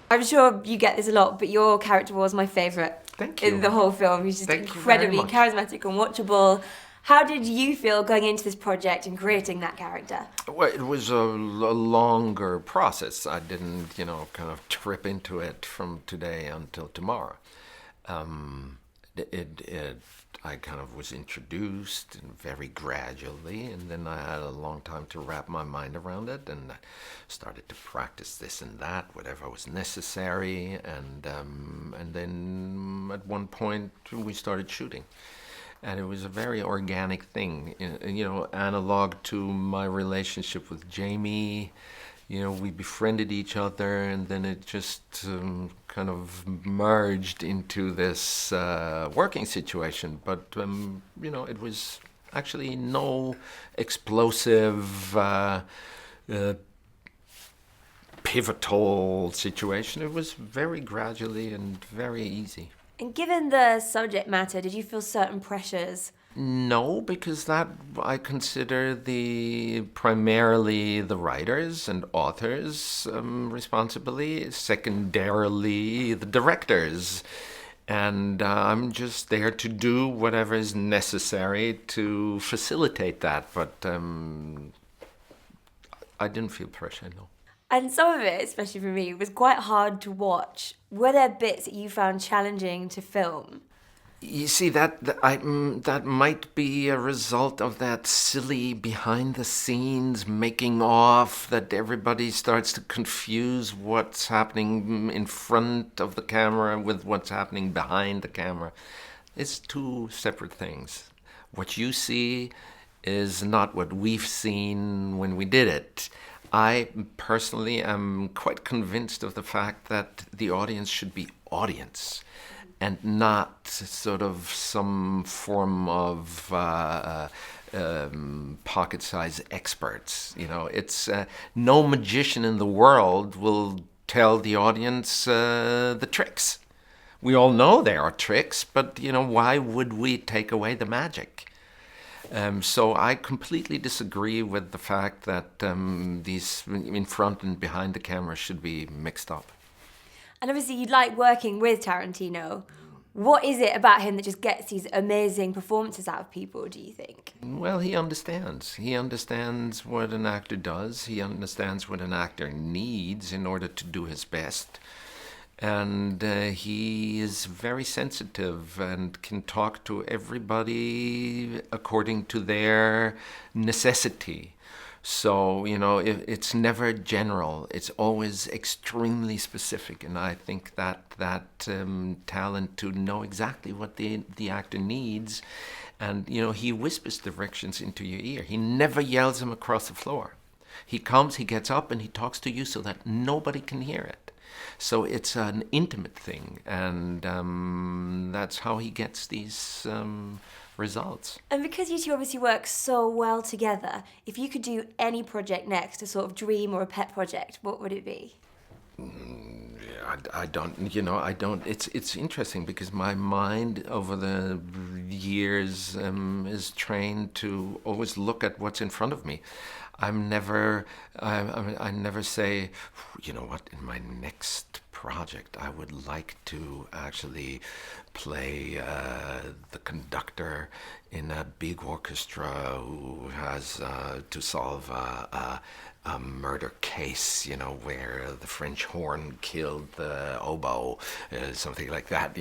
I'm sure you get this a lot, but your character was my favourite in the whole film. He's just incredibly charismatic and watchable. How did you feel going into this project and creating that character? Well, it was a longer process. I didn't, kind of trip into it from today until tomorrow. I kind of was introduced very gradually, and then I had a long time to wrap my mind around it, and I started to practice this and that, whatever was necessary, and then at one point we started shooting. And it was a very organic thing, analog to my relationship with Jamie. We befriended each other, and then it just kind of merged into this working situation. But, it was actually no explosive, pivotal situation. It was very gradually and very easy. And given the subject matter, did you feel certain pressures? No, because that I consider primarily the writers and authors' responsibility, secondarily the directors. And I'm just there to do whatever is necessary to facilitate that. But I didn't feel pressure, no. And some of it, especially for me, was quite hard to watch. Were there bits that you found challenging to film? You see, that might be a result of that silly behind-the-scenes making off that everybody starts to confuse what's happening in front of the camera with what's happening behind the camera. It's two separate things. What you see is not what we've seen when we did it. I personally am quite convinced of the fact that the audience should be audience and not sort of some form of pocket-sized experts. It's no magician in the world will tell the audience the tricks. We all know there are tricks, but why would we take away the magic? So I completely disagree with the fact that these in front and behind the camera should be mixed up. And obviously you like working with Tarantino. What is it about him that just gets these amazing performances out of people, do you think? Well, he understands. He understands what an actor does. He understands what an actor needs in order to do his best. And he is very sensitive and can talk to everybody according to their necessity. So, it's never general. It's always extremely specific. And I think that talent to know exactly what the actor needs. And, he whispers directions into your ear. He never yells them across the floor. He comes, he gets up, and he talks to you so that nobody can hear it. So it's an intimate thing, and that's how he gets these results. And because you two obviously work so well together, if you could do any project next, a sort of dream or a pet project, what would it be? I don't. It's interesting because my mind over the years is trained to always look at what's in front of me. I never say, in my next project I would like to actually play the conductor in a big orchestra who has to solve a murder case, where the French horn killed the oboe, something like that,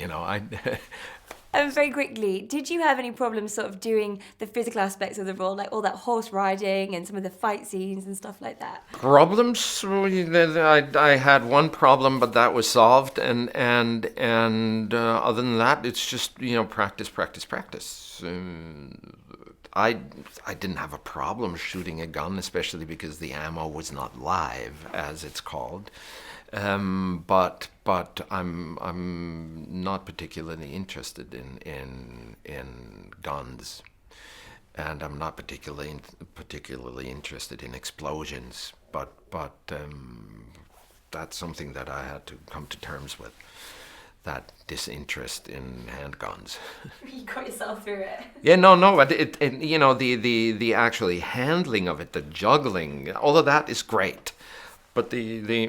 And very quickly, did you have any problems sort of doing the physical aspects of the role, like all that horse riding and some of the fight scenes and stuff like that? Problems? I had one problem, but that was solved. And other than that, it's just practice. I didn't have a problem shooting a gun, especially because the ammo was not live, as it's called. But I'm not particularly interested in guns, and I'm not particularly interested in explosions. But that's something that I had to come to terms with. That disinterest in handguns. You got yourself through it. Yeah, no, but the actually handling of it, the juggling, all of that is great. But the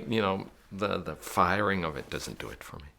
The firing of it doesn't do it for me.